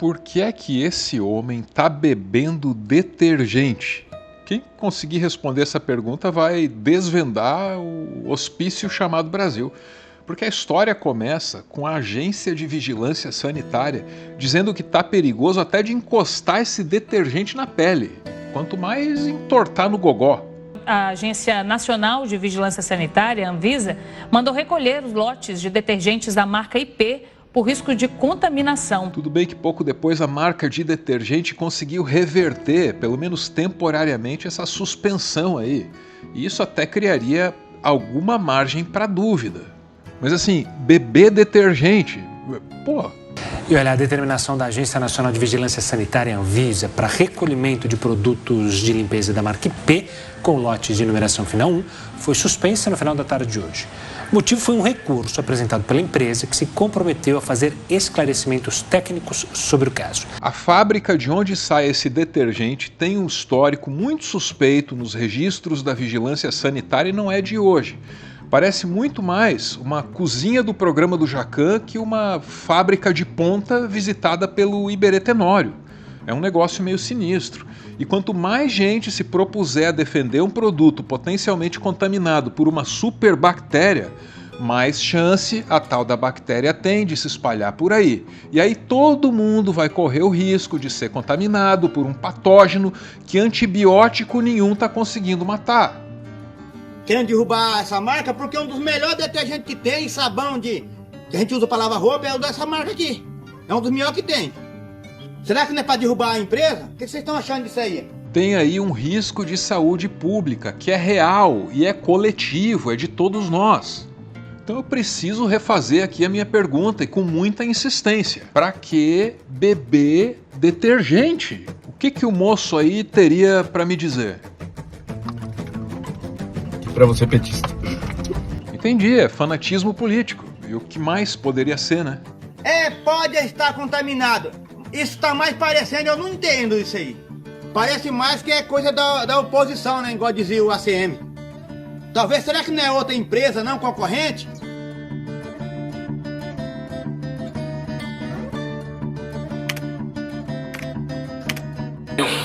por que é que esse homem tá bebendo detergente? Quem conseguir responder essa pergunta vai desvendar o hospício chamado Brasil. Porque a história começa com a Agência de Vigilância Sanitária dizendo que tá perigoso até de encostar esse detergente na pele, quanto mais entortar no gogó. A Agência Nacional de Vigilância Sanitária, Anvisa, mandou recolher os lotes de detergentes da marca IP por risco de contaminação. Tudo bem que pouco depois a marca de detergente conseguiu reverter, pelo menos temporariamente, essa suspensão aí. E isso até criaria alguma margem para dúvida. Mas assim, beber detergente, pô... E olha, a determinação da Agência Nacional de Vigilância Sanitária, Anvisa, para recolhimento de produtos de limpeza da marca IP, com lotes de numeração final 1, foi suspensa no final da tarde de hoje. O motivo foi um recurso apresentado pela empresa que se comprometeu a fazer esclarecimentos técnicos sobre o caso. A fábrica de onde sai esse detergente tem um histórico muito suspeito nos registros da vigilância sanitária e não é de hoje. Parece muito mais uma cozinha do programa do Jacquin que uma fábrica de ponta visitada pelo Iberê Tenório. É um negócio meio sinistro. E quanto mais gente se propuser a defender um produto potencialmente contaminado por uma superbactéria, mais chance a tal da bactéria tem de se espalhar por aí. E aí todo mundo vai correr o risco de ser contaminado por um patógeno que antibiótico nenhum está conseguindo matar. Querendo derrubar essa marca porque um dos melhores detergentes que tem, sabão que a gente usa para lavar roupa, é o dessa marca aqui. É um dos melhores que tem. Será que não é para derrubar a empresa? O que vocês estão achando disso aí? Tem aí um risco de saúde pública que é real e é coletivo, é de todos nós. Então eu preciso refazer aqui a minha pergunta e com muita insistência. Para que beber detergente? O que o moço aí teria para me dizer? Para você, petista. Entendi, é fanatismo político. E o que mais poderia ser, né? Pode estar contaminado. Isso tá mais parecendo, eu não entendo isso aí. Parece mais que é coisa da oposição, né? Igual dizia o ACM. Talvez, será que não é outra empresa, não, concorrente?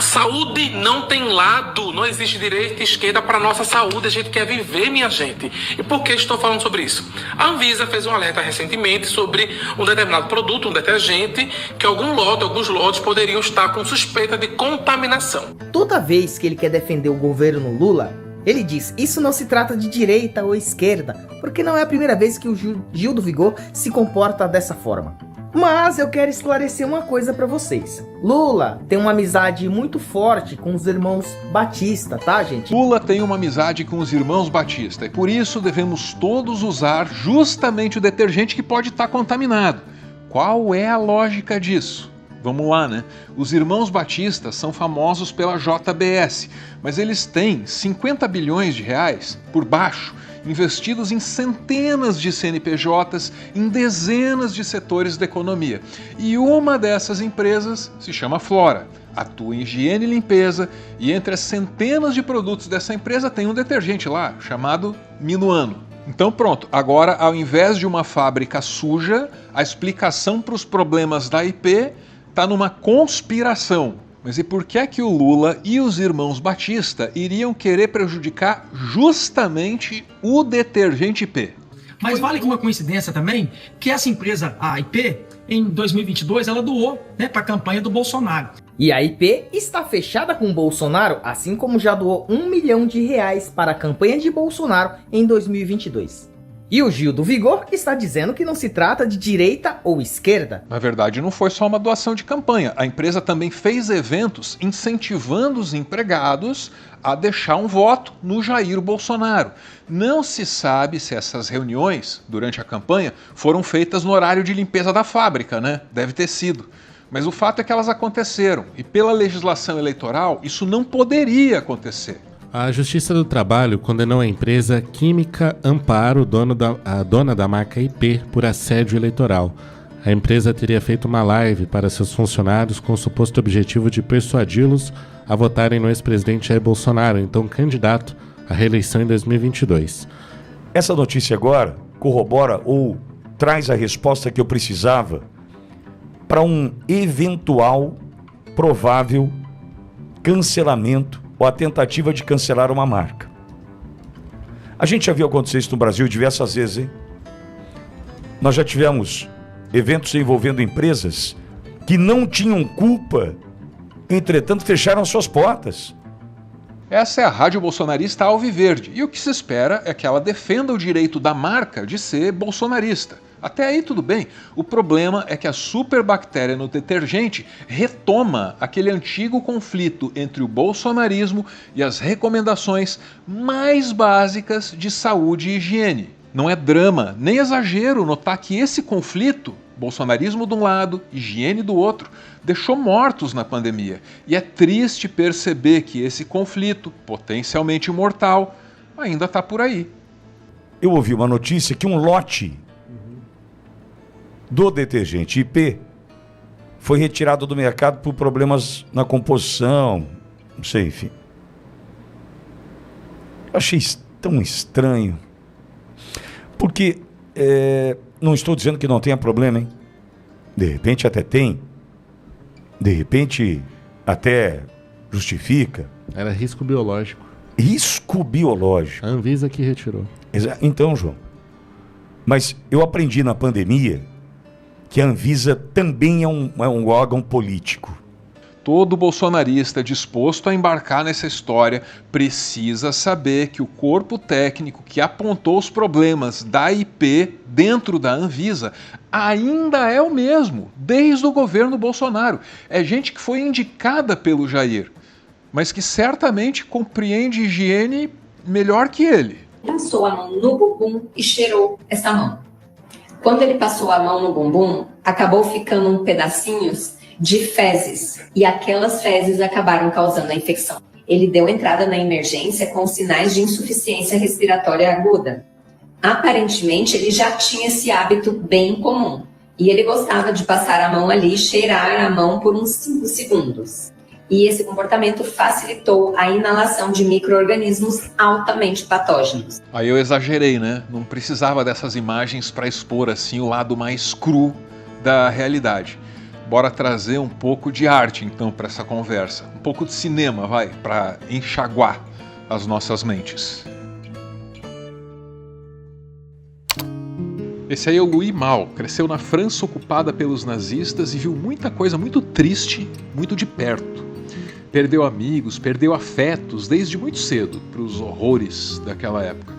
Saúde não tem lado, não existe direita e esquerda para nossa saúde, a gente quer viver, minha gente. E por que estou falando sobre isso? A Anvisa fez um alerta recentemente sobre um determinado produto, um detergente, que alguns lotes poderiam estar com suspeita de contaminação. Toda vez que ele quer defender o governo Lula, ele diz, isso não se trata de direita ou esquerda, porque não é a primeira vez que o Gil do Vigor se comporta dessa forma. Mas eu quero esclarecer uma coisa pra vocês. Lula tem uma amizade muito forte com os irmãos Batista, tá, gente? Lula tem uma amizade com os irmãos Batista e por isso devemos todos usar justamente o detergente que pode estar contaminado. Qual é a lógica disso? Vamos lá, né? Os irmãos Batista são famosos pela JBS, mas eles têm 50 bilhões de reais por baixo, investidos em centenas de CNPJs, em dezenas de setores da economia. E uma dessas empresas se chama Flora, atua em higiene e limpeza, e entre as centenas de produtos dessa empresa tem um detergente lá, chamado Minuano. Então pronto, agora ao invés de uma fábrica suja, a explicação para os problemas da IP está numa conspiração. Mas e por que é que o Lula e os irmãos Batista iriam querer prejudicar justamente o detergente IP? Mas vale que uma coincidência também que essa empresa, a IP, em 2022, ela doou, para a campanha do Bolsonaro. E a IP está fechada com o Bolsonaro, assim como já doou R$1 milhão para a campanha de Bolsonaro em 2022. E o Gil do Vigor está dizendo que não se trata de direita ou esquerda. Na verdade, não foi só uma doação de campanha. A empresa também fez eventos incentivando os empregados a deixar um voto no Jair Bolsonaro. Não se sabe se essas reuniões, durante a campanha, foram feitas no horário de limpeza da fábrica, né? Deve ter sido. Mas o fato é que elas aconteceram. E pela legislação eleitoral, isso não poderia acontecer. A Justiça do Trabalho condenou a empresa Química Amparo, a dona da marca IP, por assédio eleitoral. A empresa teria feito uma live para seus funcionários com o suposto objetivo de persuadi-los a votarem no ex-presidente Jair Bolsonaro, então candidato à reeleição em 2022. Essa notícia agora corrobora ou traz a resposta que eu precisava para um eventual, provável cancelamento ou a tentativa de cancelar uma marca. A gente já viu acontecer isso no Brasil diversas vezes, hein? Nós já tivemos eventos envolvendo empresas que não tinham culpa, entretanto fecharam suas portas. Essa é a Rádio Bolsonarista Alviverde, e o que se espera é que ela defenda o direito da marca de ser bolsonarista. Até aí tudo bem. O problema é que a superbactéria no detergente retoma aquele antigo conflito entre o bolsonarismo e as recomendações mais básicas de saúde e higiene. Não é drama, nem exagero notar que esse conflito, bolsonarismo de um lado, higiene do outro, deixou mortos na pandemia. E é triste perceber que esse conflito, potencialmente mortal, ainda está por aí. Eu ouvi uma notícia que um lote do detergente IP foi retirado do mercado por problemas na composição, não sei, enfim. Eu achei tão estranho. Porque, não estou dizendo que não tenha problema, hein? De repente até tem. De repente até justifica. Era risco biológico. Risco biológico. A Anvisa que retirou. Então, João, mas eu aprendi na pandemia que a Anvisa também é um órgão político. Todo bolsonarista disposto a embarcar nessa história precisa saber que o corpo técnico que apontou os problemas da IP dentro da Anvisa ainda é o mesmo, desde o governo Bolsonaro. É gente que foi indicada pelo Jair, mas que certamente compreende higiene melhor que ele. Passou a mão no bumbum e cheirou essa mão. Quando ele passou a mão no bumbum, acabou ficando pedacinhos de fezes, e aquelas fezes acabaram causando a infecção. Ele deu entrada na emergência com sinais de insuficiência respiratória aguda. Aparentemente, ele já tinha esse hábito bem comum, e ele gostava de passar a mão ali e cheirar a mão por uns 5 segundos. E esse comportamento facilitou a inalação de micro-organismos altamente patógenos. Aí eu exagerei, né? Não precisava dessas imagens para expor assim o lado mais cru da realidade. Bora trazer um pouco de arte, então, para essa conversa. Um pouco de cinema, vai, para enxaguar as nossas mentes. Esse aí é o Louis Malle. Cresceu na França ocupada pelos nazistas e viu muita coisa muito triste, muito de perto. Perdeu amigos, perdeu afetos desde muito cedo para os horrores daquela época.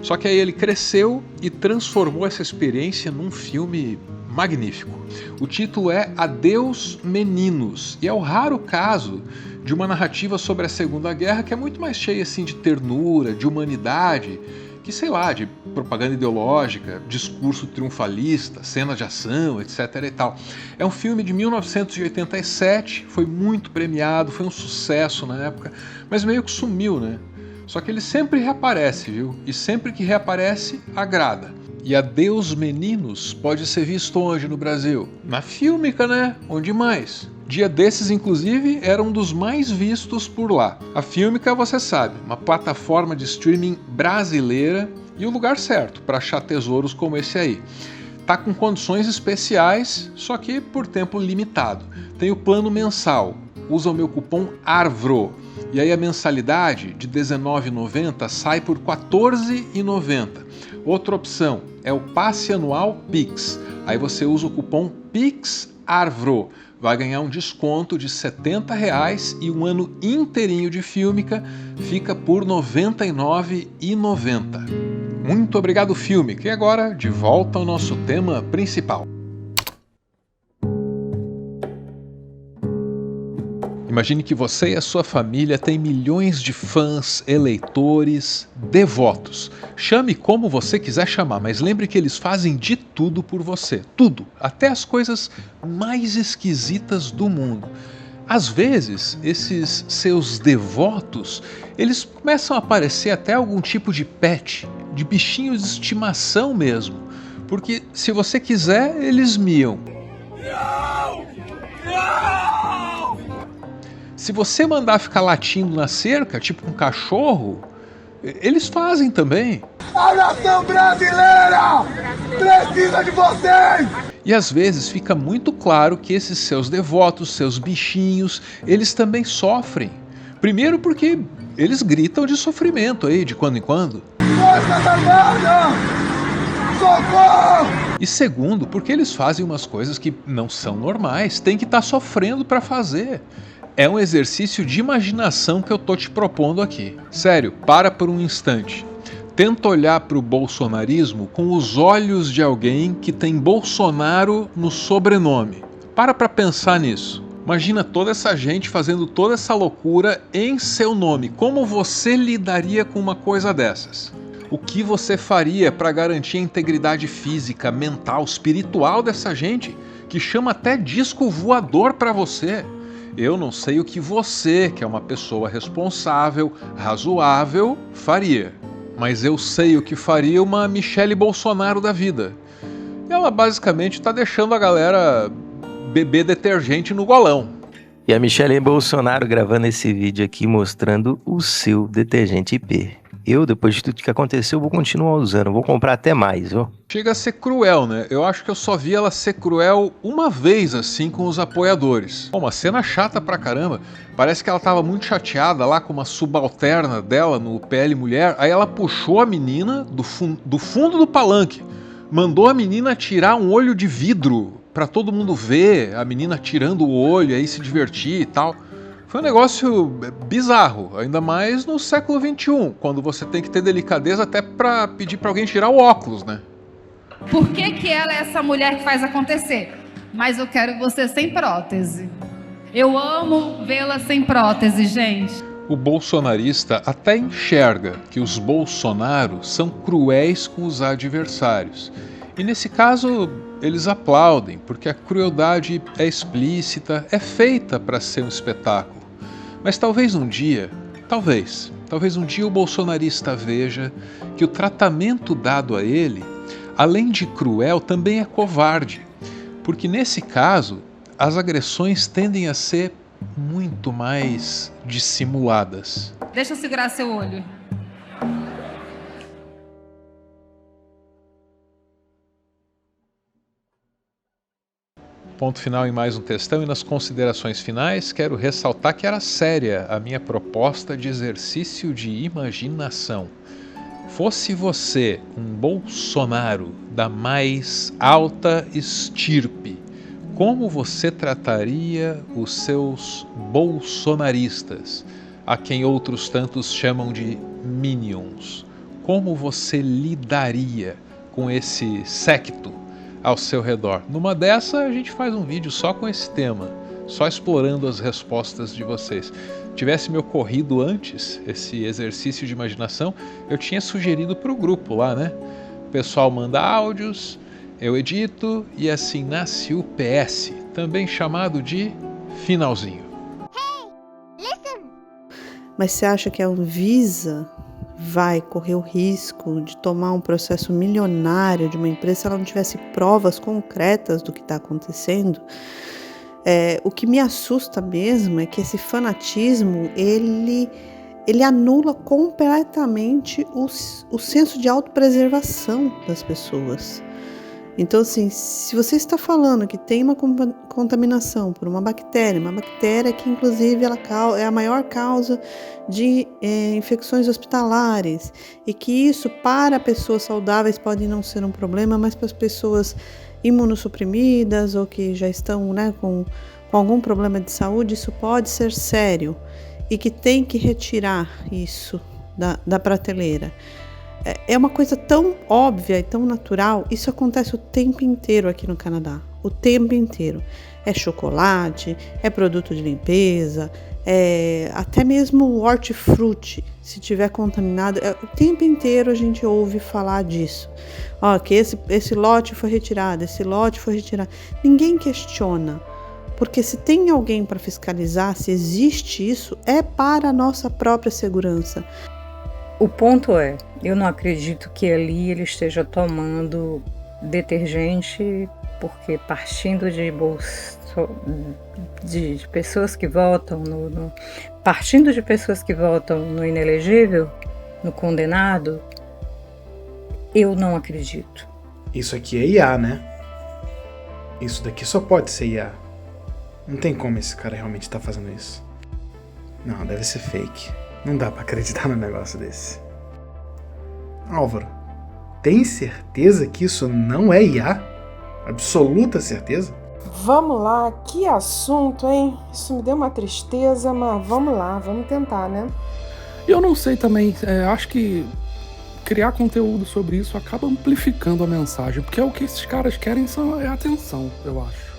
Só que aí ele cresceu e transformou essa experiência num filme magnífico. O título é Adeus Meninos, e é o raro caso de uma narrativa sobre a Segunda Guerra que é muito mais cheia assim, de ternura, de humanidade, que sei lá, de propaganda ideológica, discurso triunfalista, cenas de ação, etc. e tal. É um filme de 1987, foi muito premiado, foi um sucesso na época, mas meio que sumiu, né? Só que ele sempre reaparece, viu? E sempre que reaparece, agrada. E Adeus Meninos pode ser visto onde no Brasil? Na Fílmica, né? Onde mais? Dia desses, inclusive, era um dos mais vistos por lá. A Fílmica, você sabe, uma plataforma de streaming brasileira e o lugar certo para achar tesouros como esse aí. Tá com condições especiais, só que por tempo limitado. Tem o plano mensal, usa o meu cupom ARVRO. E aí a mensalidade de R$19,90 sai por R$14,90. Outra opção é o passe anual Pix. Aí você usa o cupom PIXARVRO. Vai ganhar um desconto de R$70 e um ano inteirinho de Fílmica fica por R$99,90. Muito obrigado, Fílmica. E agora, de volta ao nosso tema principal. Imagine que você e a sua família têm milhões de fãs, eleitores, devotos. Chame como você quiser chamar, mas lembre que eles fazem de tudo por você. Tudo, até as coisas mais esquisitas do mundo. Às vezes, esses seus devotos, eles começam a parecer até algum tipo de pet, de bichinho de estimação mesmo. Porque se você quiser, eles miam. Se você mandar ficar latindo na cerca, tipo um cachorro, eles fazem também. A nação brasileira precisa de vocês! E às vezes fica muito claro que esses seus devotos, seus bichinhos, eles também sofrem. Primeiro porque eles gritam de sofrimento aí de quando em quando. Socorro! E segundo, porque eles fazem umas coisas que não são normais, tem que estar sofrendo para fazer. É um exercício de imaginação que eu tô te propondo aqui. Sério, para por um instante. Tenta olhar para o bolsonarismo com os olhos de alguém que tem Bolsonaro no sobrenome. Para pensar nisso. Imagina toda essa gente fazendo toda essa loucura em seu nome. Como você lidaria com uma coisa dessas? O que você faria para garantir a integridade física, mental, espiritual dessa gente que chama até disco voador para você? Eu não sei o que você, que é uma pessoa responsável, razoável, faria. Mas eu sei o que faria uma Michele Bolsonaro da vida. Ela basicamente está deixando a galera beber detergente no golão. E a Michele Bolsonaro gravando esse vídeo aqui mostrando o seu detergente IP. Eu, depois de tudo que aconteceu, vou continuar usando, vou comprar até mais, ó. Chega a ser cruel, né? Eu acho que eu só vi ela ser cruel uma vez, assim, com os apoiadores. Uma cena chata pra caramba. Parece que ela tava muito chateada lá com uma subalterna dela no PL Mulher. Aí ela puxou a menina do fundo do palanque. Mandou a menina tirar um olho de vidro pra todo mundo ver. A menina tirando o olho, aí se divertir e tal. Foi um negócio bizarro, ainda mais no século XXI, quando você tem que ter delicadeza até pra pedir pra alguém tirar o óculos, né? Por que ela é essa mulher que faz acontecer? Mas eu quero você sem prótese. Eu amo vê-la sem prótese, gente. O bolsonarista até enxerga que os Bolsonaro são cruéis com os adversários. E nesse caso, eles aplaudem, porque a crueldade é explícita, é feita para ser um espetáculo. Mas talvez um dia o bolsonarista veja que o tratamento dado a ele, além de cruel, também é covarde. Porque nesse caso, as agressões tendem a ser muito mais dissimuladas. Deixa eu segurar seu olho. Ponto final em mais um textão, e nas considerações finais quero ressaltar que era séria a minha proposta de exercício de imaginação. Fosse você um Bolsonaro da mais alta estirpe, como você trataria os seus bolsonaristas, a quem outros tantos chamam de minions? Como você lidaria com esse séquito ao seu redor? Numa dessa, a gente faz um vídeo só com esse tema, só explorando as respostas de vocês. Tivesse me ocorrido antes esse exercício de imaginação, eu tinha sugerido para o grupo lá, né? O pessoal manda áudios, eu edito e assim nasce o PS, também chamado de finalzinho. Mas você acha que a Anvisa vai correr o risco de tomar um processo milionário de uma empresa se ela não tivesse provas concretas do que está acontecendo? O que me assusta mesmo é que esse fanatismo, ele anula completamente o senso de autopreservação das pessoas. Então, assim, se você está falando que tem uma contaminação por uma bactéria que inclusive ela é a maior causa de infecções hospitalares, e que isso para pessoas saudáveis pode não ser um problema, mas para as pessoas imunossuprimidas ou que já estão, né, com algum problema de saúde, isso pode ser sério e que tem que retirar isso da prateleira. É uma coisa tão óbvia e tão natural. Isso acontece o tempo inteiro aqui no Canadá, o tempo inteiro. É chocolate, é produto de limpeza, até mesmo o hortifruti, se tiver contaminado, o tempo inteiro a gente ouve falar disso. Que esse lote foi retirado, esse lote foi retirado. Ninguém questiona, porque se tem alguém para fiscalizar, se existe isso, é para a nossa própria segurança. O ponto é, eu não acredito que ali ele esteja tomando detergente, porque partindo de pessoas que votam partindo de pessoas que votam no inelegível, no condenado, eu não acredito. Isso aqui é IA, né? Isso daqui só pode ser IA. Não tem como esse cara realmente tá fazendo isso. Não, deve ser fake. Não dá pra acreditar num negócio desse. Álvaro, tem certeza que isso não é IA? Absoluta certeza? Vamos lá, que assunto, hein? Isso me deu uma tristeza, mas vamos lá, vamos tentar, né? Eu não sei também, acho que criar conteúdo sobre isso acaba amplificando a mensagem, porque o que esses caras querem é atenção, eu acho.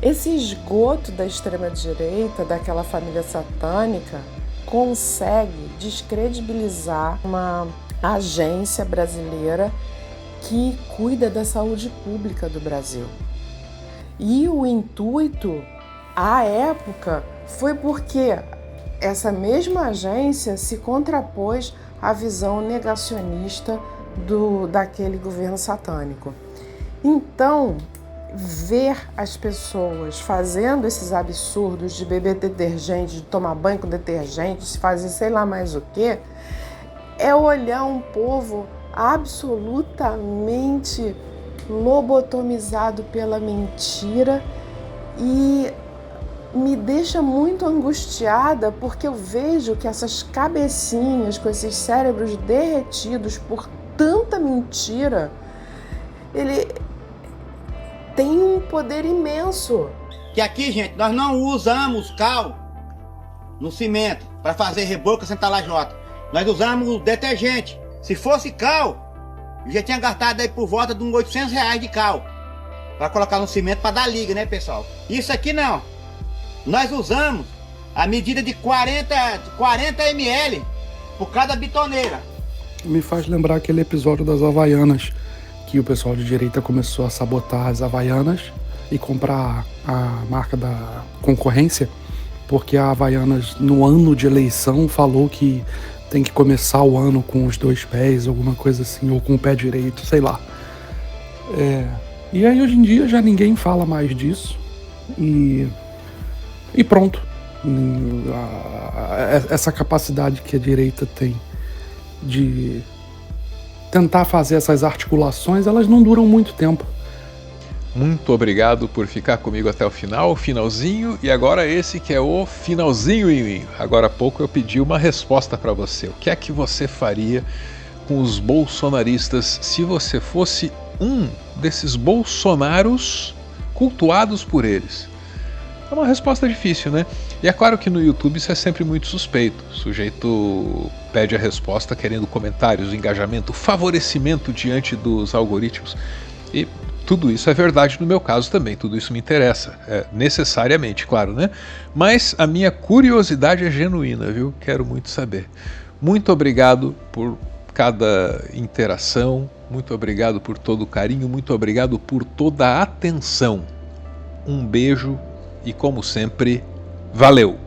Esse esgoto da extrema-direita, daquela família satânica, consegue descredibilizar uma agência brasileira que cuida da saúde pública do Brasil. E o intuito, à época, foi porque essa mesma agência se contrapôs à visão negacionista daquele governo satânico. Então, ver as pessoas fazendo esses absurdos de beber detergente, de tomar banho com detergente, de fazer sei lá mais o que, é olhar um povo absolutamente lobotomizado pela mentira e me deixa muito angustiada porque eu vejo que essas cabecinhas com esses cérebros derretidos por tanta mentira, ele tem um poder imenso. Que aqui, gente, nós não usamos cal no cimento para fazer reboco sem talajota. Nós usamos detergente. Se fosse cal, eu já tinha gastado aí por volta de uns R$800 de cal para colocar no cimento para dar liga, né, pessoal? Isso aqui não. Nós usamos a medida de 40 ml por cada bitoneira. Me faz lembrar aquele episódio das Havaianas, que o pessoal de direita começou a sabotar as Havaianas e comprar a marca da concorrência, porque a Havaianas, no ano de eleição, falou que tem que começar o ano com os 2 pés, alguma coisa assim, ou com o pé direito, sei lá. E aí hoje em dia já ninguém fala mais disso e pronto. Essa capacidade que a direita tem de tentar fazer essas articulações, elas não duram muito tempo. Muito obrigado por ficar comigo até o final, o finalzinho, e agora esse que é o finalzinho. Agora há pouco eu pedi uma resposta para você. O que é que você faria com os bolsonaristas se você fosse um desses bolsonaros cultuados por eles? É uma resposta difícil, né? E é claro que no YouTube isso é sempre muito suspeito. O sujeito pede a resposta querendo comentários, engajamento, favorecimento diante dos algoritmos. E tudo isso é verdade no meu caso também, tudo isso me interessa, necessariamente, claro, né? Mas a minha curiosidade é genuína, viu? Quero muito saber. Muito obrigado por cada interação, muito obrigado por todo o carinho, muito obrigado por toda a atenção. Um beijo e, como sempre, valeu!